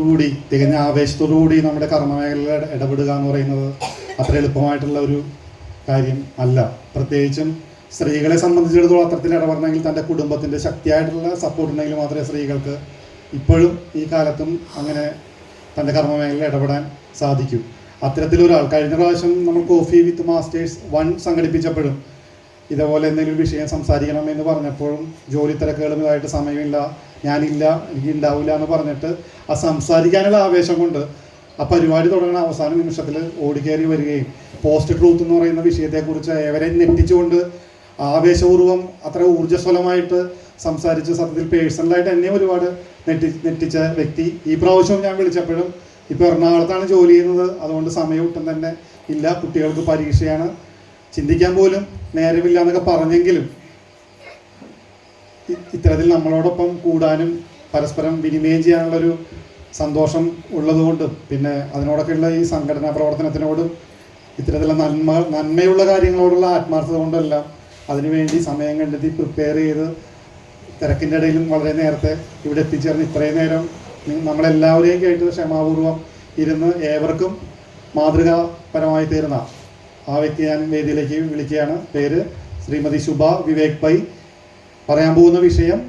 കൂടി തികഞ്ഞ ആവേശത്തോടുകൂടി നമ്മുടെ കർമ്മമേഖലയിൽ ഇടപെടുക എന്ന് പറയുന്നത് അത്ര എളുപ്പമായിട്ടുള്ള ഒരു കാര്യം അല്ല. പ്രത്യേകിച്ചും സ്ത്രീകളെ സംബന്ധിച്ചിടത്തോളം അത്തരത്തിൽ ഇടപെടണമെങ്കിൽ തൻ്റെ കുടുംബത്തിൻ്റെ ശക്തിയായിട്ടുള്ള സപ്പോർട്ട് ഉണ്ടെങ്കിൽ മാത്രമേ സ്ത്രീകൾക്ക് ഇപ്പോഴും ഈ കാലത്തും അങ്ങനെ തൻ്റെ കർമ്മമേഖലയിൽ ഇടപെടാൻ സാധിക്കൂ. അത്തരത്തിലൊരാൾ കഴിഞ്ഞ പ്രാവശ്യം നമ്മൾ കോഫി വിത്ത് മാസ്റ്റേഴ്സ് 1 സംഘടിപ്പിച്ചപ്പോഴും ഇതേപോലെ എന്തെങ്കിലും വിഷയം സംസാരിക്കണം എന്ന് പറഞ്ഞപ്പോഴും ജോലി തിരക്കുകളും ഇതായിട്ട് സമയമില്ല, ഞാനില്ല, എനിക്ക് ഉണ്ടാവില്ല എന്ന് പറഞ്ഞിട്ട് ആ സംസാരിക്കാനുള്ള ആവേശം കൊണ്ട് ആ പരിപാടി തുടങ്ങുന്ന അവസാന നിമിഷത്തിൽ ഓടിക്കയറി വരികയും പോസ്റ്റ് ട്രൂത്ത് എന്ന് പറയുന്ന വിഷയത്തെക്കുറിച്ച് ഏവരെ ഞെട്ടിച്ചുകൊണ്ട് ആവേശപൂർവ്വം അത്ര ഊർജ്ജസ്വലമായിട്ട് സംസാരിച്ച് സത്യത്തിൽ പേഴ്സണലായിട്ട് എന്നെ ഒരുപാട് നെട്ടിച്ച വ്യക്തി. ഈ പ്രാവശ്യം ഞാൻ വിളിച്ചപ്പോഴും ഇപ്പോൾ എറണാകുളത്താണ് ജോലി ചെയ്യുന്നത്, അതുകൊണ്ട് സമയം ഒട്ടും തന്നെ ഇല്ല, കുട്ടികൾക്ക് പരീക്ഷയാണ്, ചിന്തിക്കാൻ പോലും നേരമില്ല എന്നൊക്കെ പറഞ്ഞെങ്കിലും ഇത്തരത്തിൽ നമ്മളോടൊപ്പം കൂടാനും പരസ്പരം വിനിമയം ചെയ്യാനുള്ളൊരു സന്തോഷം ഉള്ളതുകൊണ്ടും പിന്നെ അതിനോടൊക്കെയുള്ള ഈ സംഘടനാ പ്രവർത്തനത്തിനോടും ഇത്തരത്തിലുള്ള നന്മയുള്ള കാര്യങ്ങളോടുള്ള ആത്മാർത്ഥത കൊണ്ടെല്ലാം അതിനുവേണ്ടി സമയം കണ്ടെത്തി പ്രിപ്പയർ ചെയ്ത് തിരക്കിൻ്റെ ഇടയിലും വളരെ നേരത്തെ ഇവിടെ എത്തിച്ചേർന്ന് ഇത്രയും നേരം നമ്മളെല്ലാവരെയും കേട്ട് ക്ഷമാപൂർവം ഇരുന്ന് ഏവർക്കും മാതൃകാപരമായി തീർന്ന ആ വ്യക്തി ഞാൻ വേദിയിലേക്ക് വിളിക്കുകയാണ്. പേര് ശ്രീമതി ശുഭ വിവേക് പൈ. പറയാൻ പോകുന്ന വിഷയം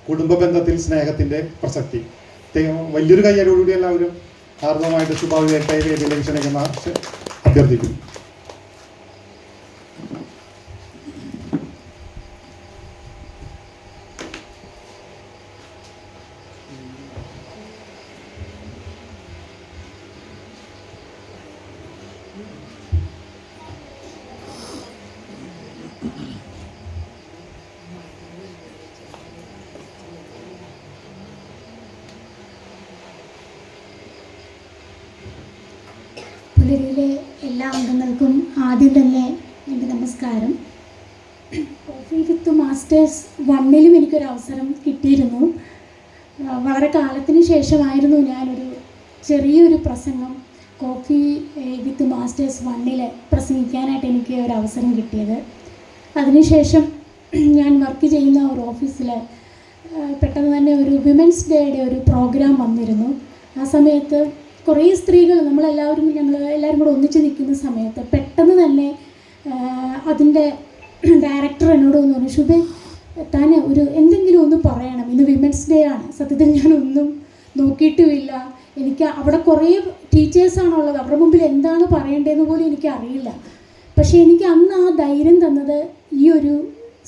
കുടുംബ ബന്ധത്തിൽ സ്നേഹത്തിൻ്റെ പ്രസക്തി. വലിയൊരു കയ്യരോടുകൂടി എല്ലാവരും ഹാർദവമായിട്ട് ശുഭ വിവേക് പൈ വേദിയിലേക്ക് ക്ഷണിക്കുന്ന അഭ്യർത്ഥിക്കുന്നു. പുലരിയിലെ എല്ലാ അംഗങ്ങൾക്കും ആദ്യം തന്നെ എൻ്റെ നമസ്കാരം. കോഫി വിത്ത് മാസ്റ്റേഴ്സ് 1 എനിക്കൊരു അവസരം കിട്ടിയിരുന്നു. വളരെ കാലത്തിന് ശേഷമായിരുന്നു ഞാനൊരു ചെറിയൊരു പ്രസംഗം കോഫി വിത്ത് മാസ്റ്റേഴ്സ് 1 പ്രസംഗിക്കാനായിട്ട് എനിക്ക് ഒരു അവസരം കിട്ടിയത്. അതിനുശേഷം ഞാൻ വർക്ക് ചെയ്യുന്ന ഒരു ഓഫീസിൽ പെട്ടെന്ന് തന്നെ ഒരു വിമൻസ് ഡേയുടെ ഒരു പ്രോഗ്രാം വന്നിരുന്നു. ആ സമയത്ത് കുറേ സ്ത്രീകൾ ഞങ്ങളെല്ലാവരും കൂടെ ഒന്നിച്ച് നിൽക്കുന്ന സമയത്ത് പെട്ടെന്ന് തന്നെ അതിൻ്റെ ഡയറക്ടർ എന്നോട് ഒന്ന് പറഞ്ഞു, ശുഭേ താൻ എന്തെങ്കിലും ഒന്ന് പറയണം, ഇന്ന് വിമൻസ് ഡേ ആണ്. സത്യത്തിൽ ഞാനൊന്നും നോക്കിയിട്ടുമില്ല, എനിക്ക് അവിടെ കുറേ ടീച്ചേഴ്സാണുള്ളത്, അവരുടെ മുമ്പിൽ എന്താണ് പറയേണ്ടതെന്ന് പോലും എനിക്കറിയില്ല. പക്ഷേ എനിക്ക് അന്ന് ആ ധൈര്യം തന്നത് ഈ ഒരു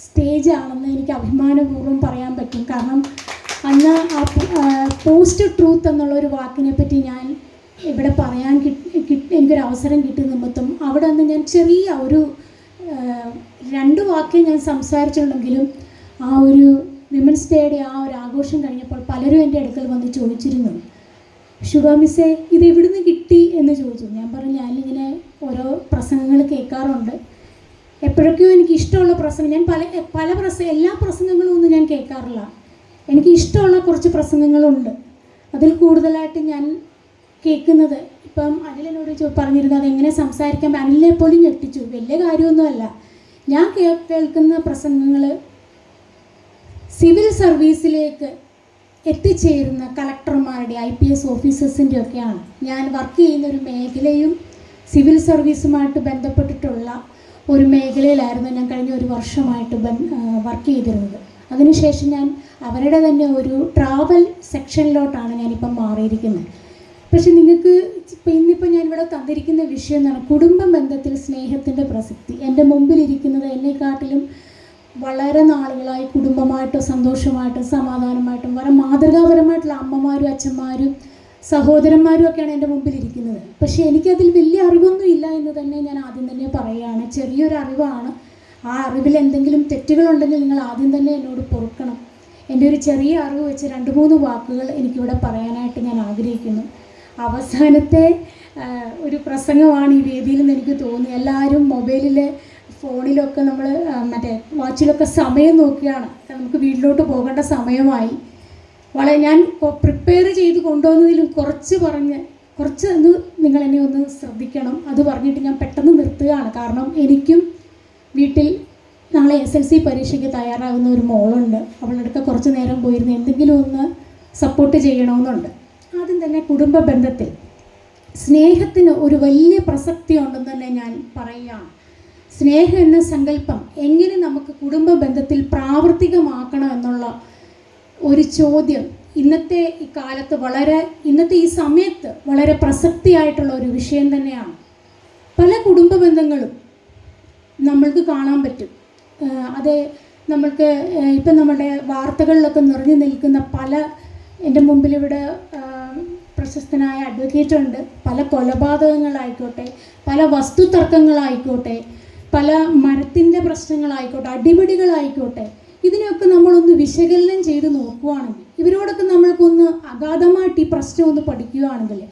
സ്റ്റേജാണെന്ന് എനിക്ക് അഭിമാനപൂർവ്വം പറയാൻ പറ്റും. കാരണം അന്ന് ആ പോസ്റ്റ് ട്രൂത്ത് എന്നുള്ളൊരു വാക്കിനെ പറ്റി ഞാൻ ഇവിടെ പറയാൻ എനിക്കൊരു അവസരം കിട്ടിയ നിമിത്തം അവിടെ നിന്ന് ഞാൻ ചെറിയ ഒരു 2 വാക്കേ ഞാൻ സംസാരിച്ചിട്ടുണ്ടെങ്കിലും ആ ഒരു വിമൻസ് ഡേയുടെ ആ ഒരു ആഘോഷം കഴിഞ്ഞപ്പോൾ പലരും എൻ്റെ അടുക്കൽ വന്ന് ചോദിച്ചിരുന്നു, ശുഭ മിസ്സേ ഇത് എവിടുന്ന് കിട്ടി എന്ന് ചോദിച്ചു. ഞാൻ പറഞ്ഞു, ഞാനിങ്ങനെ ഓരോ പ്രസംഗങ്ങൾ കേൾക്കാറുണ്ട്, എപ്പോഴൊക്കെയോ എനിക്ക് ഇഷ്ടമുള്ള പ്രസംഗം, ഞാൻ എല്ലാ പ്രസംഗങ്ങളും ഒന്നും ഞാൻ കേൾക്കാറില്ല, എനിക്ക് ഇഷ്ടമുള്ള കുറച്ച് പ്രസംഗങ്ങളുണ്ട്, അതിൽ കൂടുതലായിട്ട് ഞാൻ കേൾക്കുന്നത്. ഇപ്പം അനിലിനോട് പറഞ്ഞിരുന്നു അതെങ്ങനെ സംസാരിക്കാൻ, അനിലിനെ പോലും ഞെട്ടിച്ചു. വലിയ കാര്യമൊന്നുമല്ല, ഞാൻ കേൾക്കുന്ന പ്രസംഗങ്ങൾ സിവിൽ സർവീസിലേക്ക് എത്തിച്ചേരുന്ന കളക്ടർമാരുടെ IPS ഓഫീസേഴ്സിൻ്റെ ഒക്കെയാണ്. ഞാൻ വർക്ക് ചെയ്യുന്ന ഒരു മേഖലയും സിവിൽ സർവീസുമായിട്ട് ബന്ധപ്പെട്ടിട്ടുള്ള ഒരു മേഖലയിലായിരുന്നു ഞാൻ കഴിഞ്ഞ 1 വർഷമായിട്ട് വർക്ക് ചെയ്തിരുന്നത്. അതിനുശേഷം ഞാൻ അവരുടെ തന്നെ ഒരു ട്രാവൽ സെക്ഷനിലോട്ടാണ് ഞാനിപ്പം മാറിയിരിക്കുന്നത്. പക്ഷെ നിങ്ങൾക്ക് ഇന്നിപ്പോൾ ഞാനിവിടെ തന്നിരിക്കുന്ന വിഷയം എന്നാണ് കുടുംബ ബന്ധത്തിൽ സ്നേഹത്തിൻ്റെ പ്രസക്തി. എൻ്റെ മുമ്പിലിരിക്കുന്നത് എന്നെക്കാട്ടിലും വളരെ നാളുകളായി കുടുംബമായിട്ടോ സന്തോഷമായിട്ടും സമാധാനമായിട്ടും വളരെ മാതൃകാപരമായിട്ടുള്ള അമ്മമാരും അച്ഛന്മാരും സഹോദരന്മാരും ഒക്കെയാണ് എൻ്റെ മുമ്പിലിരിക്കുന്നത്. പക്ഷേ എനിക്കതിൽ വലിയ അറിവൊന്നും ഇല്ല എന്ന് തന്നെ ഞാൻ ആദ്യം തന്നെ പറയുകയാണ്. ചെറിയൊരു അറിവാണ്. ആ അറിവിൽ എന്തെങ്കിലും തെറ്റുകളുണ്ടെങ്കിൽ നിങ്ങൾ ആദ്യം തന്നെ എന്നോട് പൊറുക്കണം. എൻ്റെ ഒരു ചെറിയ അറിവ് വെച്ച് 2-3 വാക്കുകൾ എനിക്കിവിടെ പറയാനായിട്ട് ഞാൻ ആഗ്രഹിക്കുന്നു. അവസാനത്തെ ഒരു പ്രസംഗമാണ് ഈ വേദിയിൽ നിന്ന് എനിക്ക് തോന്നി. എല്ലാവരും മൊബൈലിൽ ഫോണിലൊക്കെ നമ്മൾ വാച്ചിലൊക്കെ സമയം നോക്കുകയാണ്. നമുക്ക് വീട്ടിലോട്ട് പോകേണ്ട സമയമായി. ഞാൻ പ്രിപ്പയർ ചെയ്ത് കൊണ്ടുവന്നതിലും കുറച്ച് നിങ്ങളെന്നെ ഒന്ന് ശ്രദ്ധിക്കണം. അത് പറഞ്ഞിട്ട് ഞാൻ പെട്ടെന്ന് നിർത്തുകയാണ്. കാരണം എനിക്കും വീട്ടിൽ നാളെ SLC പരീക്ഷയ്ക്ക് തയ്യാറാകുന്ന ഒരു മോളുണ്ട്. അവളുടെ അടുക്ക കുറച്ച് നേരം പോയിരുന്ന് എന്തെങ്കിലും ഒന്ന് സപ്പോർട്ട് ചെയ്യണമെന്നുണ്ട്. ആദ്യം തന്നെ കുടുംബ ബന്ധത്തിൽ സ്നേഹത്തിന് ഒരു വലിയ പ്രസക്തി ഉണ്ടെന്ന് തന്നെ ഞാൻ പറയുകയാണ്. സ്നേഹം എന്ന സങ്കല്പം എങ്ങനെ നമുക്ക് കുടുംബ ബന്ധത്തിൽ പ്രാവർത്തികമാക്കണം എന്നുള്ള ഒരു ചോദ്യം ഇന്നത്തെ ഈ കാലത്ത് ഇന്നത്തെ ഈ സമയത്ത് വളരെ പ്രസക്തിയായിട്ടുള്ള ഒരു വിഷയം തന്നെയാണ്. പല കുടുംബ ബന്ധങ്ങളും നമ്മൾക്ക് കാണാൻ പറ്റും. അത് നമ്മൾക്ക് ഇപ്പം നമ്മുടെ വാർത്തകളിലൊക്കെ നിറഞ്ഞു നിൽക്കുന്ന എൻ്റെ മുമ്പിൽ ഇവിടെ പ്രശസ്തനായ അഡ്വക്കേറ്റ് ഉണ്ട്. പല കൊലപാതകങ്ങളായിക്കോട്ടെ, പല വസ്തു തർക്കങ്ങളായിക്കോട്ടെ, പല മരത്തിൻ്റെ പ്രശ്നങ്ങളായിക്കോട്ടെ, അടിപിടികളായിക്കോട്ടെ, ഇതിനെയൊക്കെ നമ്മളൊന്ന് വിശകലനം ചെയ്ത് നോക്കുകയാണെങ്കിൽ, ഇവരോടൊക്കെ നമ്മൾക്കൊന്ന് അഗാധമായിട്ട് ഈ പ്രശ്നം ഒന്ന് പഠിക്കുകയാണെങ്കിൽ,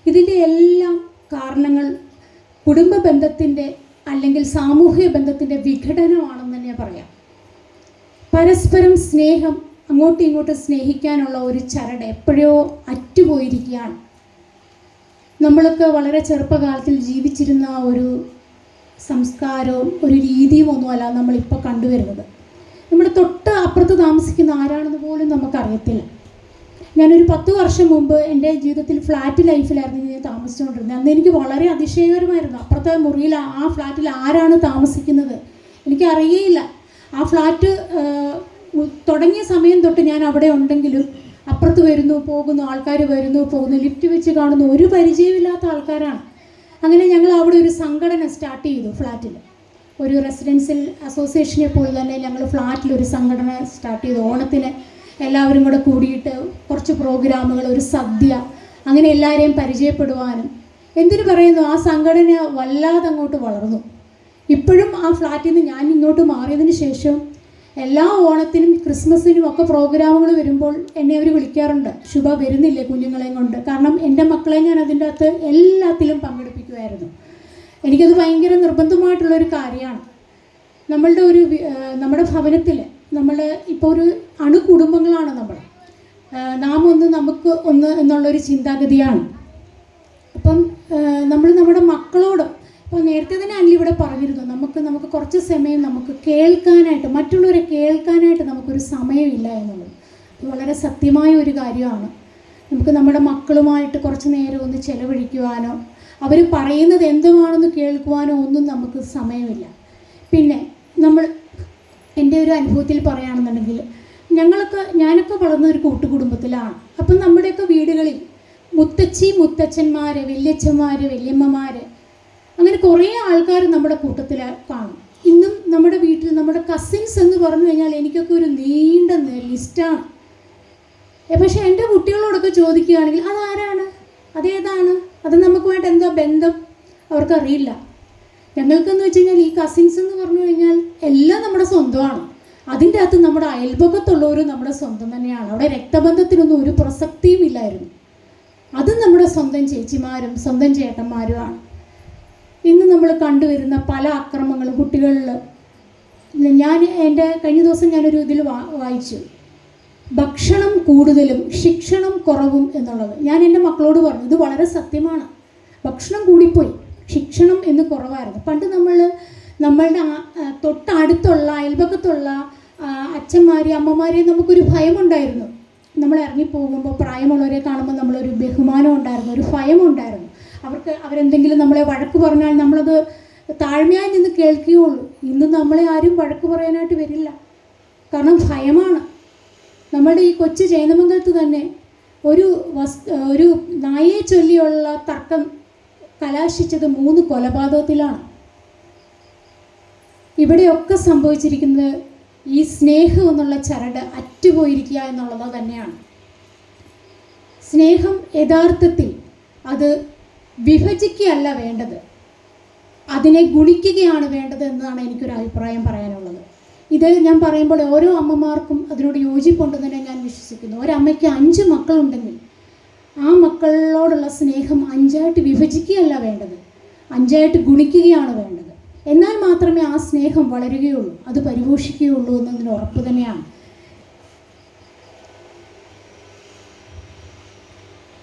ഇതിൻ്റെ എല്ലാം കാരണങ്ങൾ കുടുംബ ബന്ധത്തിൻ്റെ അല്ലെങ്കിൽ സാമൂഹിക ബന്ധത്തിൻ്റെ വിഘടനമാണെന്ന് തന്നെ പറയാം. പരസ്പരം സ്നേഹം, അങ്ങോട്ടും ഇങ്ങോട്ടും സ്നേഹിക്കാനുള്ള ഒരു ചരട് എപ്പോഴോ അറ്റുപോയിരിക്കുകയാണ്. നമ്മളൊക്കെ വളരെ ചെറുപ്പകാലത്തിൽ ജീവിച്ചിരുന്ന ഒരു സംസ്കാരവും ഒരു രീതിയും ഒന്നുമല്ല നമ്മളിപ്പോൾ കണ്ടുവരുന്നത്. നമ്മുടെ തൊട്ട് അപ്പുറത്ത് താമസിക്കുന്ന ആരാണെന്ന് പോലും നമുക്കറിയത്തില്ല. ഞാനൊരു 10 വർഷം മുമ്പ് എൻ്റെ ജീവിതത്തിൽ ഫ്ലാറ്റ് ലൈഫിലായിരുന്നു ഞാൻ താമസിച്ചുകൊണ്ടിരുന്നത്. അന്ന് എനിക്ക് വളരെ അതിശയകരമായിരുന്നു. അപ്പുറത്തെ മുറിയിൽ ആ ഫ്ലാറ്റിൽ ആരാണ് താമസിക്കുന്നത് എനിക്കറിയേയില്ല. ആ ഫ്ലാറ്റ് തുടങ്ങിയ സമയം തൊട്ട് ഞാൻ അവിടെ ഉണ്ടെങ്കിലും അപ്പുറത്ത് വരുന്നു പോകുന്നു, ആൾക്കാർ വരുന്നു പോകുന്നു, ലിഫ്റ്റ് വെച്ച് കാണുന്നു, ഒരു പരിചയമില്ലാത്ത ആൾക്കാരാണ്. അങ്ങനെ ഞങ്ങൾ അവിടെ ഒരു സംഘടന സ്റ്റാർട്ട് ചെയ്തു. ഫ്ലാറ്റിൽ ഒരു റെസിഡൻഷ്യൽ അസോസിയേഷനെ പോലെ തന്നെ ഞങ്ങൾ ഫ്ലാറ്റിൽ ഒരു സംഘടന സ്റ്റാർട്ട് ചെയ്തു. ഓണത്തിന് എല്ലാവരും കൂടെ കൂടിയിട്ട് കുറച്ച് പ്രോഗ്രാമുകൾ, ഒരു സദ്യ, അങ്ങനെ എല്ലാവരെയും പരിചയപ്പെടുവാനും. എന്തിനു പറയുന്നു, ആ സംഘടന വല്ലാതെ അങ്ങോട്ട് വളർന്നു. ഇപ്പോഴും ആ ഫ്ലാറ്റിൽ നിന്ന് ഞാൻ ഇങ്ങോട്ട് മാറിയതിന് ശേഷം എല്ലാ ഓണത്തിനും ക്രിസ്മസിനും ഒക്കെ പ്രോഗ്രാമുകൾ വരുമ്പോൾ എന്നെ അവർ വിളിക്കാറുണ്ട്. ശുഭ വരുന്നില്ലേ കുഞ്ഞുങ്ങളെയും കൊണ്ട്? കാരണം എൻ്റെ മക്കളെ ഞാൻ അതിൻ്റെ അകത്ത് എല്ലാത്തിലും പങ്കെടുപ്പിക്കുമായിരുന്നു. എനിക്കത് ഭയങ്കര നിർബന്ധമായിട്ടുള്ളൊരു കാര്യമാണ്. നമ്മുടെ ഭവനത്തിൽ നമ്മൾ ഇപ്പോൾ ഒരു അണുകുടുംബങ്ങളാണ് നാം ഒന്ന് നമുക്ക് ഒന്ന് എന്നുള്ളൊരു ചിന്താഗതിയാണ്. അപ്പം നമ്മൾ നമ്മുടെ മക്കളോട്, അപ്പോൾ നേരത്തെ തന്നെ അല്ല ഇവിടെ പറഞ്ഞിരുന്നു, നമുക്ക് കുറച്ച് സമയം നമുക്ക് കേൾക്കാനായിട്ട്, മറ്റുള്ളവരെ കേൾക്കാനായിട്ട് നമുക്കൊരു സമയമില്ല എന്നുള്ളത്. അത് വളരെ സത്യമായ ഒരു കാര്യമാണ്. നമുക്ക് നമ്മുടെ മക്കളുമായിട്ട് കുറച്ച് നേരം ഒന്ന് ചെലവഴിക്കുവാനോ അവർ പറയുന്നത് എന്തുവാണെന്ന് കേൾക്കുവാനോ ഒന്നും നമുക്ക് സമയമില്ല. പിന്നെ എൻ്റെ ഒരു അനുഭവത്തിൽ പറയുകയാണെന്നുണ്ടെങ്കിൽ, ഞാനൊക്കെ വളർന്ന ഒരു കൂട്ടുകുടുംബത്തിലാണ്. അപ്പം നമ്മുടെയൊക്കെ വീടുകളിൽ മുത്തച്ഛന്മാർ, വല്യച്ഛന്മാർ, വല്യമ്മമാർ, അങ്ങനെ കുറേ ആൾക്കാർ നമ്മുടെ കൂട്ടത്തിൽ കാണും. ഇന്നും നമ്മുടെ വീട്ടിൽ നമ്മുടെ കസിൻസ് എന്ന് പറഞ്ഞു കഴിഞ്ഞാൽ എനിക്കൊക്കെ ഒരു നീണ്ട ലിസ്റ്റാണ്. പക്ഷേ എൻ്റെ കുട്ടികളോടൊക്കെ ചോദിക്കുകയാണെങ്കിൽ അതാരാണ്, അതേതാണ്, അത് നമുക്കുമായിട്ട് എന്താ ബന്ധം അവർക്കറിയില്ല. ഞങ്ങൾക്കെന്ന് വെച്ച് കഴിഞ്ഞാൽ ഈ കസിൻസ് എന്ന് പറഞ്ഞു കഴിഞ്ഞാൽ എല്ലാം നമ്മുടെ സ്വന്തമാണ്. അതിൻ്റെ അകത്ത് നമ്മുടെ അയൽപക്കത്തുള്ളവരും നമ്മുടെ സ്വന്തം തന്നെയാണ്. അവിടെ രക്തബന്ധത്തിനൊന്നും ഒരു പ്രസക്തിയും ഇല്ലായിരുന്നു. അത് നമ്മുടെ സ്വന്തം ചേച്ചിമാരും സ്വന്തം ചേട്ടന്മാരുമാണ്. ഇന്ന് നമ്മൾ കണ്ടുവരുന്ന പല അക്രമങ്ങളും കുട്ടികളിൽ, കഴിഞ്ഞ ദിവസം ഞാനൊരു ഇതിൽ വായിച്ചു, ഭക്ഷണം കൂടുതലും ശിക്ഷണം കുറവും എന്നുള്ളത്. ഞാൻ എൻ്റെ മക്കളോട് പറഞ്ഞു, ഇത് വളരെ സത്യമാണ്. ഭക്ഷണം കൂടിപ്പോയി, ശിക്ഷണം എന്ന് കുറവായിരുന്നു. പണ്ട് നമ്മളുടെ തൊട്ടടുത്തുള്ള അയൽപക്കത്തുള്ള അച്ഛന്മാരെ അമ്മമാരെ നമുക്കൊരു ഭയമുണ്ടായിരുന്നു. നമ്മൾ ഇറങ്ങിപ്പോകുമ്പോൾ പ്രായമുള്ളവരെ കാണുമ്പോൾ നമ്മളൊരു ബഹുമാനം ഉണ്ടായിരുന്നു, ഒരു ഭയമുണ്ടായിരുന്നു. അവരെന്തെങ്കിലും നമ്മളെ വഴക്ക് പറഞ്ഞാൽ നമ്മളത് താഴ്മയായി നിന്ന് കേൾക്കുകയുള്ളൂ. ഇന്ന് നമ്മളെ ആരും വഴക്ക് പറയാനായിട്ട് വരില്ല, കാരണം ഭയമാണ്. നമ്മുടെ ഈ കൊച്ചു ജയനമംഗലത്ത് തന്നെ ഒരു നായയെ ചൊല്ലിയുള്ള തർക്കം കലാശിച്ചത് 3 കൊലപാതകത്തിലാണ്. ഇവിടെയൊക്കെ സംഭവിച്ചിരിക്കുന്നത് ഈ സ്നേഹം എന്നുള്ള ചരട് അറ്റുപോയിരിക്കുക എന്നുള്ളത് തന്നെയാണ്. സ്നേഹം യഥാർത്ഥത്തിൽ അത് വിഭജിക്കുകയല്ല വേണ്ടത്, അതിനെ ഗുണിക്കുകയാണ് വേണ്ടത് എന്നാണ് എനിക്കൊരു അഭിപ്രായം പറയാനുള്ളത്. ഇത് ഞാൻ പറയുമ്പോൾ ഓരോ അമ്മമാർക്കും അതിനോട് യോജിപ്പുണ്ടെന്ന് തന്നെ ഞാൻ വിശ്വസിക്കുന്നു. ഒരമ്മയ്ക്ക് 5 മക്കളുണ്ടെങ്കിൽ ആ മക്കളോടുള്ള സ്നേഹം 5ആയിട്ട് വിഭജിക്കുകയല്ല വേണ്ടത്, 5ആയിട്ട് ഗുണിക്കുകയാണ് വേണ്ടത്. എന്നാൽ മാത്രമേ ആ സ്നേഹം വളരുകയുള്ളൂ, അത് പരിപോഷിക്കുകയുള്ളൂ എന്നതിന് ഉറപ്പ് തന്നെയാണ്.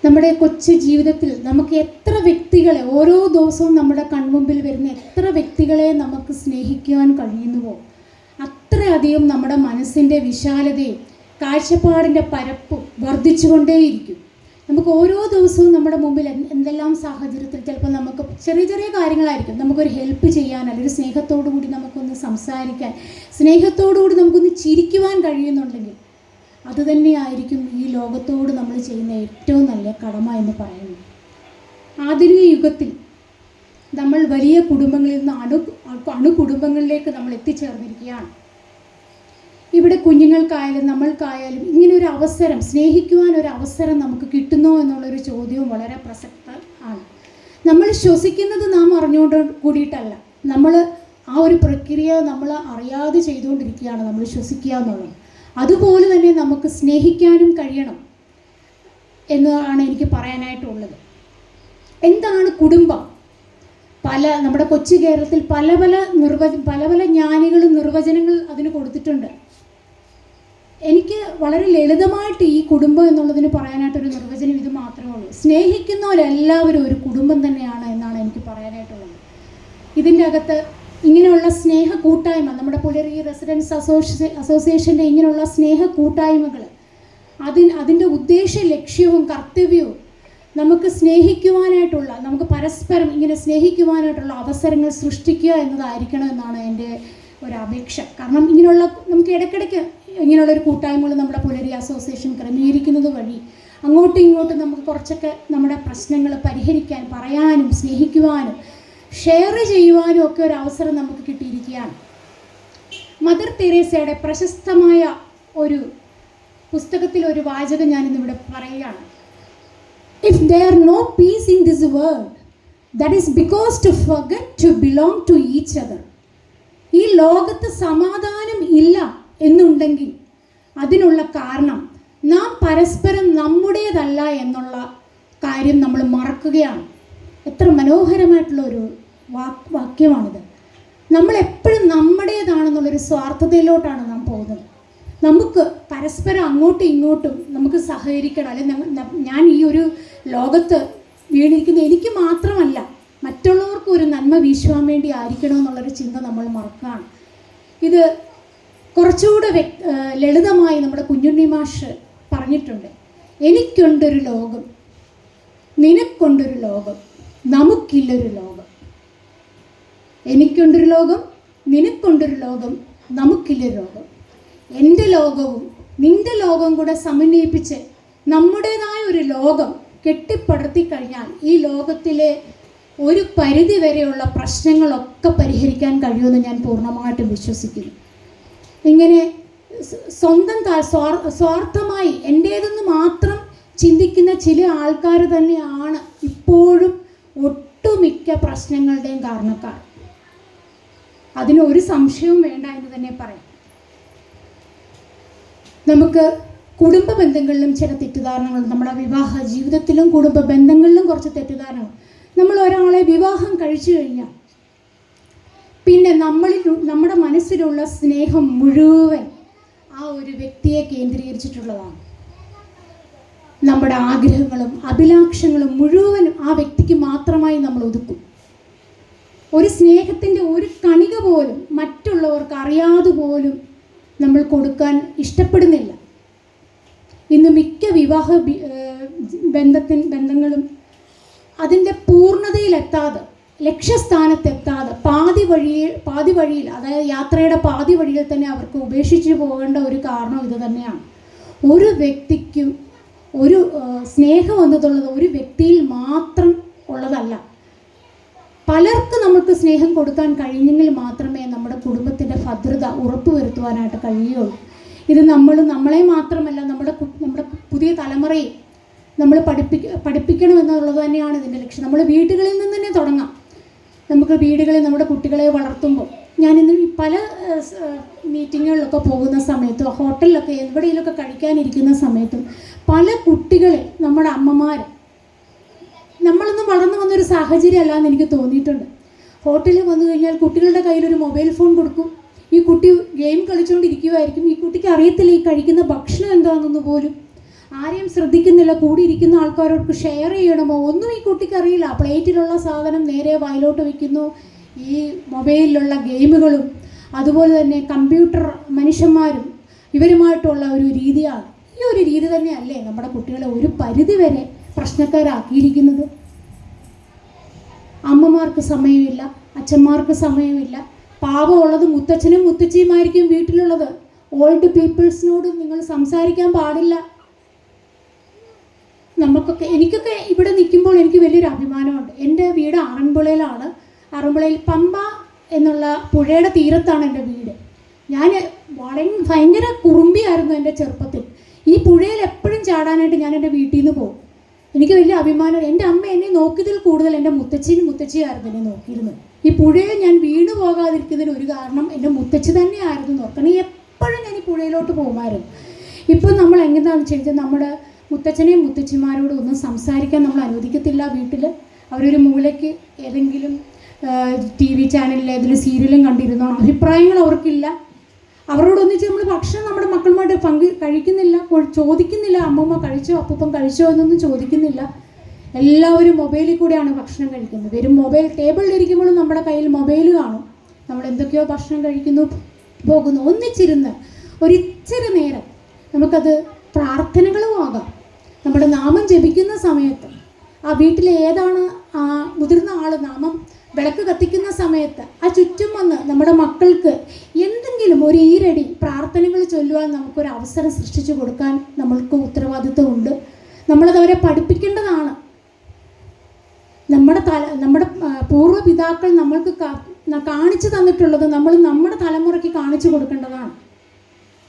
നമ്മുടെ കൊച്ചു ജീവിതത്തിൽ നമുക്ക് എത്ര വ്യക്തികളെ, ഓരോ ദിവസവും നമ്മുടെ കൺമുമ്പിൽ വരുന്ന എത്ര വ്യക്തികളെ നമുക്ക് സ്നേഹിക്കുവാൻ കഴിയുന്നുവോ അത്രയധികം നമ്മുടെ മനസ്സിൻ്റെ വിശാലതയും കാഴ്ചപ്പാടിൻ്റെ പരപ്പും വർദ്ധിച്ചുകൊണ്ടേയിരിക്കും. നമുക്ക് ഓരോ ദിവസവും നമ്മുടെ മുമ്പിൽ എന്തെല്ലാം സാഹചര്യത്തിൽ ചിലപ്പോൾ നമുക്ക് ചെറിയ ചെറിയ കാര്യങ്ങളായിരിക്കും, നമുക്കൊരു ഹെൽപ്പ് ചെയ്യാൻ, അല്ലെങ്കിൽ ഒരു സ്നേഹത്തോടു കൂടി നമുക്കൊന്ന് സംസാരിക്കാൻ, സ്നേഹത്തോടു കൂടി നമുക്കൊന്ന് ചിരിക്കുവാൻ കഴിയുന്നുണ്ടെങ്കിൽ അതുതന്നെയായിരിക്കും ഈ ലോകത്തോട് നമ്മൾ ചെയ്യുന്ന ഏറ്റവും നല്ല കടമ എന്ന് പറയുന്നത്. ആധുനിക യുഗത്തിൽ നമ്മൾ വലിയ കുടുംബങ്ങളിൽ നിന്ന് അണുകുടുംബങ്ങളിലേക്ക് നമ്മൾ എത്തിച്ചേർന്നിരിക്കുകയാണ്. ഇവിടെ കുഞ്ഞുങ്ങൾക്കായാലും നമ്മൾക്കായാലും ഇങ്ങനെ ഒരു അവസരം, സ്നേഹിക്കുവാൻ ഒരു അവസരം നമുക്ക് കിട്ടുന്നോ എന്നുള്ളൊരു ചോദ്യവും വളരെ പ്രസക്തമാണ്. നമ്മൾ ശ്വസിക്കുന്നത് നാം അറിഞ്ഞുകൊണ്ട് കൂടിയിട്ടല്ല, നമ്മൾ ആ ഒരു പ്രക്രിയ നമ്മൾ അറിയാതെ ചെയ്തുകൊണ്ടിരിക്കുകയാണ് നമ്മൾ ശ്വസിക്കുക എന്നുള്ളത്. അതുപോലെ തന്നെ നമുക്ക് സ്നേഹിക്കാനും കഴിയണം എന്നാണ് എനിക്ക് പറയാനായിട്ടുള്ളത്. എന്താണ് കുടുംബം? നമ്മുടെ കൊച്ചു കേരളത്തിൽ പല പല ജ്ഞാനികളും നിർവചനങ്ങൾ അതിന് കൊടുത്തിട്ടുണ്ട്. എനിക്ക് വളരെ ലളിതമായിട്ട് ഈ കുടുംബം എന്നുള്ളതിന് പറയാനായിട്ടൊരു നിർവചനം ഇത് മാത്രമേ ഉള്ളൂ. സ്നേഹിക്കുന്നവരെല്ലാവരും ഒരു കുടുംബം തന്നെയാണ് എന്നാണ് എനിക്ക് പറയാനായിട്ടുള്ളത്. ഇതിൻ്റെ അകത്ത് ഇങ്ങനെയുള്ള സ്നേഹ കൂട്ടായ്മ, നമ്മുടെ പുലരി റെസിഡൻസ് അസോസിയേഷൻ്റെ ഇങ്ങനെയുള്ള സ്നേഹ കൂട്ടായ്മകൾ, അതിൻ്റെ ഉദ്ദേശ ലക്ഷ്യവും കർത്തവ്യവും നമുക്ക് സ്നേഹിക്കുവാനായിട്ടുള്ള, നമുക്ക് പരസ്പരം ഇങ്ങനെ സ്നേഹിക്കുവാനായിട്ടുള്ള അവസരങ്ങൾ സൃഷ്ടിക്കുക എന്നതായിരിക്കണം എന്നാണ് എൻ്റെ ഒരു അപേക്ഷ. കാരണം ഇങ്ങനെയുള്ള നമുക്ക് ഇടയ്ക്കിടയ്ക്ക് ഇങ്ങനെയുള്ളൊരു കൂട്ടായ്മകൾ നമ്മുടെ പുലരി അസോസിയേഷൻ ക്രമീകരിക്കുന്നത് വഴി അങ്ങോട്ടും ഇങ്ങോട്ടും നമുക്ക് കുറച്ചൊക്കെ നമ്മുടെ പ്രശ്നങ്ങൾ പരിഹരിക്കാൻ, പറയാനും സ്നേഹിക്കുവാനും ഷെയർ ചെയ്യുവാനും ഒക്കെ ഒരു അവസരം നമുക്ക് കിട്ടിയിരിക്കുകയാണ്. മദർ തെരേസയുടെ പ്രശസ്തമായ ഒരു പുസ്തകത്തിൽ ഒരു വാചകം ഞാനിന്നിവിടെ പറയുകയാണ്. If there no peace in this world, that is because to forget to belong to each other. ഈ ലോകത്ത് സമാധാനം ഇല്ല എന്നുണ്ടെങ്കിൽ അതിനുള്ള കാരണം നാം പരസ്പരം നമ്മുടേതല്ല എന്നുള്ള കാര്യം നമ്മൾ മറക്കുകയാണ്. എത്ര മനോഹരമായിട്ടുള്ള ഒരു വാക്യമാണിത്. നമ്മളെപ്പോഴും നമ്മുടേതാണെന്നുള്ളൊരു സ്വാർത്ഥതയിലോട്ടാണ് നാം പോകുന്നത്. നമുക്ക് പരസ്പരം അങ്ങോട്ടും ഇങ്ങോട്ടും നമുക്ക് സഹകരിക്കണം. അല്ലെങ്കിൽ ഞാൻ ഈ ഒരു ലോകത്ത് വീണിരിക്കുന്ന എനിക്ക് മാത്രമല്ല, മറ്റുള്ളവർക്കും ഒരു നന്മ വീശുവാൻ വേണ്ടി ആയിരിക്കണം എന്നുള്ളൊരു ചിന്ത നമ്മൾ മറക്കുകയാണ്. ഇത് കുറച്ചുകൂടെ ലളിതമായി നമ്മുടെ കുഞ്ഞുണ്ണി മാഷ് പറഞ്ഞിട്ടുണ്ട്. എനിക്കുണ്ടൊരു ലോകം, നിനക്കൊണ്ടൊരു ലോകം, നമുക്കില്ലൊരു ലോകം. എനിക്കുണ്ടൊരു ലോകം, നിനക്കൊണ്ടൊരു ലോകം, നമുക്കില്ലൊരു ലോകം. എൻ്റെ ലോകവും നിൻ്റെ ലോകവും കൂടെ സമന്വയിപ്പിച്ച് നമ്മുടേതായ ഒരു ലോകം കെട്ടിപ്പടുത്തി കഴിഞ്ഞാൽ ഈ ലോകത്തിലെ ഒരു പരിധി വരെയുള്ള പ്രശ്നങ്ങളൊക്കെ പരിഹരിക്കാൻ കഴിയുമെന്ന് ഞാൻ പൂർണ്ണമായിട്ടും വിശ്വസിക്കുന്നു. ഇങ്ങനെ സ്വന്തം സ്വാർത്ഥമായി എൻ്റേതെന്ന് മാത്രം ചിന്തിക്കുന്ന ചില ആൾക്കാർ തന്നെയാണ് ഇപ്പോഴും ഒട്ടുമിക്ക പ്രശ്നങ്ങളുടെയും കാരണക്കാർ. അതിന് ഒരു സംശയവും വേണ്ട എന്ന് തന്നെ പറയാം. നമുക്ക് കുടുംബ ബന്ധങ്ങളിലും ചില തെറ്റിദ്ധാരണകൾ, നമ്മുടെ വിവാഹ ജീവിതത്തിലും കുടുംബ ബന്ധങ്ങളിലും കുറച്ച് തെറ്റിദ്ധാരണകൾ. നമ്മൾ ഒരാളെ വിവാഹം കഴിച്ചു കഴിഞ്ഞാൽ പിന്നെ നമ്മുടെ മനസ്സിലുള്ള സ്നേഹം മുഴുവൻ ആ ഒരു വ്യക്തിയെ കേന്ദ്രീകരിച്ചിട്ടുള്ളതാണ്. നമ്മുടെ ആഗ്രഹങ്ങളും അഭിലാഷങ്ങളും മുഴുവനും ആ വ്യക്തിക്ക് മാത്രമായി നമ്മൾ ഒതുക്കും. ഒരു സ്നേഹത്തിൻ്റെ ഒരു കണിക പോലും മറ്റുള്ളവർക്ക് അറിയാതെ പോലും നമ്മൾ കൊടുക്കാൻ ഇഷ്ടപ്പെടുന്നില്ല. ഇന്ന് മിക്ക വിവാഹ ബന്ധങ്ങളും അതിൻ്റെ പൂർണ്ണതയിലെത്താതെ, ലക്ഷ്യസ്ഥാനത്തെത്താതെ പാതി വഴിയിൽ അതായത് യാത്രയുടെ പാതി വഴിയിൽ തന്നെ അവർക്ക് ഉപേക്ഷിച്ച് പോകേണ്ട ഒരു കാരണം ഇത് തന്നെയാണ്. ഒരു വ്യക്തിക്കും ഒരു സ്നേഹം എന്നതുള്ളത് ഒരു വ്യക്തിയിൽ മാത്രം ഉള്ളതല്ല. പലർക്ക് നമുക്ക് സ്നേഹം കൊടുക്കാൻ കഴിഞ്ഞെങ്കിൽ മാത്രമേ നമ്മുടെ കുടുംബത്തിൻ്റെ ഭദ്രത ഉറപ്പുവരുത്തുവാനായിട്ട് കഴിയുള്ളൂ. ഇത് നമ്മളെ മാത്രമല്ല നമ്മുടെ പുതിയ തലമുറയെ നമ്മൾ പഠിപ്പിക്കണം എന്നുള്ളത് തന്നെയാണ് ഇതിൻ്റെ ലക്ഷ്യം. നമ്മൾ വീടുകളിൽ നിന്ന് തന്നെ തുടങ്ങാം. നമുക്ക് വീടുകളിൽ നമ്മുടെ കുട്ടികളെ വളർത്തുമ്പോൾ, ഞാനിന്ന് പല മീറ്റിങ്ങുകളിലൊക്കെ പോകുന്ന സമയത്തും ഹോട്ടലിലൊക്കെ എവിടെയെങ്കിലുമൊക്കെ കഴിക്കാനിരിക്കുന്ന സമയത്തും പല കുട്ടികളെ നമ്മുടെ അമ്മമാർ, നമ്മളൊന്നും വളർന്നു വന്നൊരു സാഹചര്യം അല്ലാന്ന് എനിക്ക് തോന്നിയിട്ടുണ്ട്. ഹോട്ടലിൽ വന്നു കഴിഞ്ഞാൽ കുട്ടികളുടെ കയ്യിലൊരു മൊബൈൽ ഫോൺ കൊടുക്കും. ഈ കുട്ടി ഗെയിം കളിച്ചുകൊണ്ടിരിക്കുമായിരിക്കും. ഈ കുട്ടിക്ക് അറിയത്തില്ല ഈ കഴിക്കുന്ന ഭക്ഷണം എന്താണെന്ന് പോലും. ആരെയും ശ്രദ്ധിക്കുന്നില്ല. കൂടിയിരിക്കുന്ന ആൾക്കാരോട് ഷെയർ ചെയ്യണമോ ഒന്നും ഈ കുട്ടിക്ക് അറിയില്ല. പ്ലേറ്റിലുള്ള സാധനം നേരെ വായിലോട്ട് വയ്ക്കുന്നു. ഈ മൊബൈലിലുള്ള ഗെയിമുകളും അതുപോലെ തന്നെ കമ്പ്യൂട്ടർ മനുഷ്യന്മാരും ഇവരുമായിട്ടുള്ള ഒരു രീതിയാണ്. ഈ ഒരു രീതി തന്നെയല്ലേ നമ്മുടെ കുട്ടികളെ ഒരു പരിധി വരെ പ്രശ്നക്കാരാക്കിയിരിക്കുന്നത്. അമ്മമാർക്ക് സമയമില്ല, അച്ഛന്മാർക്ക് സമയമില്ല. പാവമുള്ളത് മുത്തച്ഛനും മുത്തച്ഛിയുമായിരിക്കും വീട്ടിലുള്ളത്. ഓൾഡ് പീപ്പിൾസിനോട് നിങ്ങൾ സംസാരിക്കാൻ പാടില്ല. എനിക്കൊക്കെ ഇവിടെ നിൽക്കുമ്പോൾ എനിക്ക് വലിയൊരു അഭിമാനമുണ്ട്. എൻ്റെ വീട് ആറന്മുളയിലാണ്. ആറന്മുളയിൽ പമ്പ എന്നുള്ള പുഴയുടെ തീരത്താണ് എൻ്റെ വീട്. ഞാൻ ഭയങ്കര കുറുമ്പിയായിരുന്നു എൻ്റെ ചെറുപ്പത്തിൽ. ഈ പുഴയിൽ എപ്പോഴും ചാടാനായിട്ട് ഞാൻ എൻ്റെ വീട്ടിൽ നിന്ന് പോകും. എനിക്ക് വലിയ അഭിമാനം. എൻ്റെ അമ്മ എന്നെ നോക്കിയതിൽ കൂടുതൽ എൻ്റെ മുത്തച്ഛിയായിരുന്നു എന്നെ നോക്കിയിരുന്നത്. ഈ പുഴയിൽ ഞാൻ വീണു പോകാതിരിക്കുന്നതിന് ഒരു കാരണം എൻ്റെ മുത്തച്ഛി തന്നെയായിരുന്നു നോക്കണം. എപ്പോഴും ഞാൻ ഈ പുഴയിലോട്ട് പോകുമായിരുന്നു. ഇപ്പം നമ്മൾ എങ്ങനെയാണെന്ന് ചോദിച്ചാൽ നമ്മുടെ മുത്തച്ഛനെയും മുത്തച്ഛിമാരോടും ഒന്നും സംസാരിക്കാൻ നമ്മൾ അനുവദിക്കത്തില്ല വീട്ടിൽ. അവരൊരു മൂലയ്ക്ക് ഏതെങ്കിലും TV ചാനലിൽ ഏതെങ്കിലും സീരിയലും കണ്ടിരുന്നോ, അഭിപ്രായങ്ങൾ അവർക്കില്ല. അവരോടൊന്നിച്ച് നമ്മൾ ഭക്ഷണം നമ്മുടെ മക്കളുമായിട്ട് കഴിക്കുന്നില്ല, ചോദിക്കുന്നില്ല. അമ്മമ്മ കഴിച്ചോ, അപ്പൂപ്പൻ കഴിച്ചോ എന്നൊന്നും ചോദിക്കുന്നില്ല. എല്ലാവരും മൊബൈലിൽ കൂടെയാണ് ഭക്ഷണം കഴിക്കുന്നത്. ഒരു മൊബൈൽ ടേബിളിലിരിക്കുമ്പോഴും നമ്മുടെ കയ്യിൽ മൊബൈൽ കാണും. നമ്മൾ എന്തൊക്കെയോ ഭക്ഷണം കഴിക്കുന്നു, പോകുന്നു. ഒന്നിച്ചിരുന്ന് ഒരിച്ചിരി നേരം നമുക്കത് പ്രാർത്ഥനകളും ആകാം. നമ്മുടെ നാമം ജപിക്കുന്ന സമയത്ത് ആ വീട്ടിൽ ഏതാണ് ആ മുതിർന്ന ആൾ നാമം വിളക്ക് കത്തിക്കുന്ന സമയത്ത് ആ ചുറ്റും വന്ന് നമ്മുടെ മക്കൾക്ക് എന്തെങ്കിലും ഒരു ഈരടി പ്രാർത്ഥനകൾ ചൊല്ലുവാൻ നമുക്കൊരു അവസരം സൃഷ്ടിച്ചു കൊടുക്കാൻ നമ്മൾക്ക് ഉത്തരവാദിത്വമുണ്ട്. നമ്മളത് അവരെ പഠിപ്പിക്കേണ്ടതാണ്. നമ്മുടെ പൂർവ്വപിതാക്കൾ നമ്മൾക്ക് കാണിച്ചു തന്നിട്ടുള്ളത് നമ്മൾ നമ്മുടെ തലമുറയ്ക്ക് കാണിച്ചു കൊടുക്കേണ്ടതാണ്.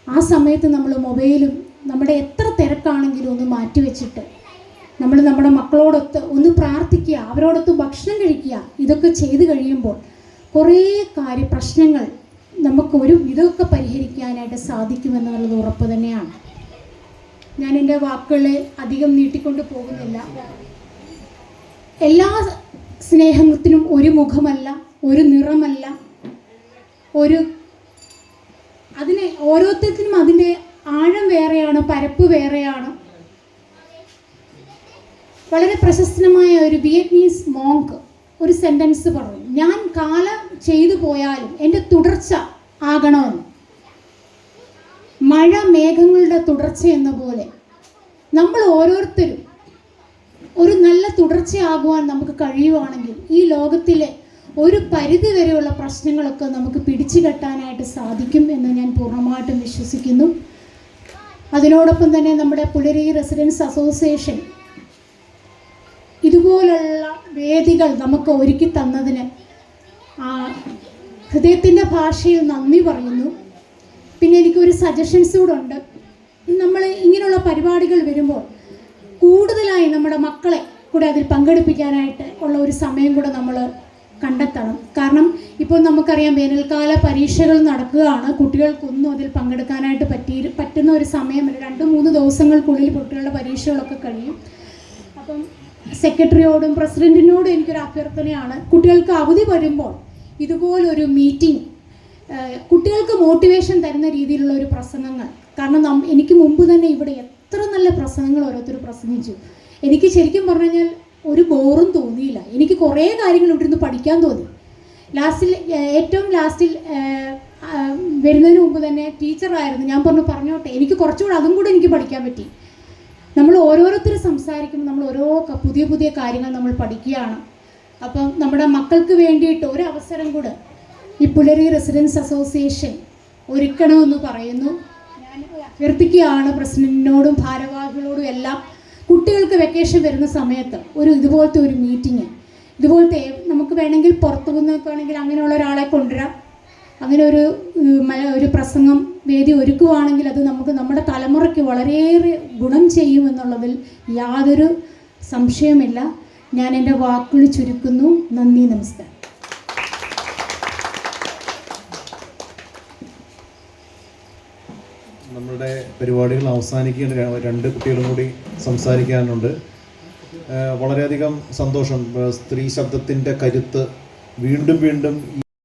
ആ സമയത്ത് നമ്മൾ മൊബൈലും നമ്മുടെ എത്ര തിരക്കാണെങ്കിലും ഒന്ന് മാറ്റിവെച്ചിട്ട് നമ്മൾ നമ്മുടെ മക്കളോടൊത്ത് ഒന്ന് പ്രാർത്ഥിക്കുക, അവരോടൊത്ത് ഭക്ഷണം കഴിക്കുക. ഇതൊക്കെ ചെയ്തു കഴിയുമ്പോൾ കുറേ പ്രശ്നങ്ങൾ നമുക്ക് ഇതൊക്കെ പരിഹരിക്കാനായിട്ട് സാധിക്കുമെന്നുള്ളത് ഉറപ്പ് തന്നെയാണ്. ഞാൻ എൻ്റെ വാക്കുകളെ അധികം നീട്ടിക്കൊണ്ട് പോകുന്നില്ല. എല്ലാ സ്നേഹത്തിനും ഒരു മുഖമല്ല, ഒരു നിറമല്ല, അതിനെ ഓരോരുത്തർക്കും അതിൻ്റെ ആഴം വേറെയാണ്, പരപ്പ് വേറെയാണ്. വളരെ പ്രശസ്തമായ ഒരു വിയറ്റ്നീസ് മോങ്ക് ഒരു സെൻറ്റൻസ് പറഞ്ഞു, ഞാൻ കാലം ചെയ്തു പോയാലും എൻ്റെ തുടർച്ച ആകണമെന്ന്. മഴ മേഘങ്ങളുടെ തുടർച്ച എന്ന പോലെ നമ്മൾ ഓരോരുത്തരും ഒരു നല്ല തുടർച്ചയാകുവാൻ നമുക്ക് കഴിയുവാണെങ്കിൽ ഈ ലോകത്തിലെ ഒരു പരിധി വരെയുള്ള പ്രശ്നങ്ങളൊക്കെ നമുക്ക് പിടിച്ചു കെട്ടാനായിട്ട് സാധിക്കും എന്ന് ഞാൻ പൂർണ്ണമായിട്ടും വിശ്വസിക്കുന്നു. അതിനോടൊപ്പം തന്നെ നമ്മുടെ പുലരി റെസിഡൻസ് അസോസിയേഷൻ ഇതുപോലുള്ള വേദികൾ നമുക്ക് ഒരുക്കി തന്നതിന് ഹൃദയത്തിൻ്റെ ഭാഷയിൽ നന്ദി പറയുന്നു. പിന്നെ എനിക്കൊരു സജഷൻസ് കൂടെ ഉണ്ട്. നമ്മൾ ഇങ്ങനെയുള്ള പരിപാടികൾ വരുമ്പോൾ കൂടുതലായി നമ്മുടെ മക്കളെ കൂടെ അതിൽ പങ്കെടുപ്പിക്കാനായിട്ട് ഉള്ള ഒരു സമയം കൂടെ നമ്മൾ കണ്ടെത്തണം. കാരണം ഇപ്പോൾ നമുക്കറിയാം വേനൽക്കാല പരീക്ഷകൾ നടക്കുകയാണ്. കുട്ടികൾക്കൊന്നും അതിൽ പങ്കെടുക്കാനായിട്ട് പറ്റുന്ന ഒരു സമയം 2-3 ദിവസങ്ങൾക്കുള്ളിൽ കുട്ടികളുടെ പരീക്ഷകളൊക്കെ കഴിയും. അപ്പം സെക്രട്ടറിയോടും പ്രസിഡൻറ്റിനോടും എനിക്കൊരു അഭ്യർത്ഥനയാണ്, കുട്ടികൾക്ക് അവധി വരുമ്പോൾ ഇതുപോലൊരു മീറ്റിംഗ് കുട്ടികൾക്ക് മോട്ടിവേഷൻ തരുന്ന രീതിയിലുള്ള ഒരു പ്രസംഗങ്ങൾ. കാരണം എനിക്ക് മുമ്പ് തന്നെ ഇവിടെ എത്ര നല്ല പ്രസംഗങ്ങൾ ഓരോരുത്തർ പ്രസംഗിച്ചു. എനിക്ക് ശരിക്കും പറഞ്ഞു കഴിഞ്ഞാൽ ഒരു ബോറും തോന്നിയില്ല. എനിക്ക് കുറേ കാര്യങ്ങൾ ഇവിടെ നിന്ന് പഠിക്കാൻ തോന്നി. ഏറ്റവും ലാസ്റ്റിൽ വരുന്നതിന് മുമ്പ് തന്നെ ടീച്ചറായിരുന്നു. ഞാൻ പറഞ്ഞോട്ടെ, എനിക്ക് കുറച്ചുകൂടെ അതും കൂടെ എനിക്ക് പഠിക്കാൻ പറ്റി. നമ്മൾ ഓരോരുത്തർ സംസാരിക്കുമ്പോൾ നമ്മൾ ഓരോ പുതിയ കാര്യങ്ങൾ നമ്മൾ പഠിക്കുകയാണ്. അപ്പം നമ്മുടെ മക്കൾക്ക് വേണ്ടിയിട്ട് ഒരു അവസരം കൂടെ ഈ പുലരി റെസിഡൻസ് അസോസിയേഷൻ ഒരുക്കണമെന്ന് പറയുന്നു. ഞാൻ അഭ്യർത്ഥിക്കുകയാണ് പ്രസിഡന്റിനോടും ഭാരവാഹികളോടും എല്ലാം, കുട്ടികൾക്ക് വെക്കേഷൻ വരുന്ന സമയത്ത് ഇതുപോലത്തെ ഒരു മീറ്റിംഗ്, ഇതുപോലത്തെ നമുക്ക് വേണമെങ്കിൽ പുറത്തു നിന്നൊക്കെ ആണെങ്കിൽ അങ്ങനെയുള്ള ഒരാളെ കൊണ്ടുവരാം. അങ്ങനെ ഒരു പ്രസംഗം വേദി ഒരുക്കുവാണെങ്കിൽ അത് നമുക്ക് നമ്മുടെ തലമുറയ്ക്ക് വളരെയേറെ ഗുണം ചെയ്യുമെന്നുള്ളതിൽ യാതൊരു സംശയമില്ല. ഞാൻ എൻ്റെ വാക്കുകൾ ചുരുക്കുന്നു. നന്ദി, നമസ്കാരം. നമ്മളുടെ പരിപാടികൾ അവസാനിക്കേണ്ട 2 കുട്ടികളും കൂടി സംസാരിക്കാനുണ്ട്. വളരെയധികം സന്തോഷം. സ്ത്രീ ശബ്ദത്തിൻ്റെ കരുത്ത് വീണ്ടും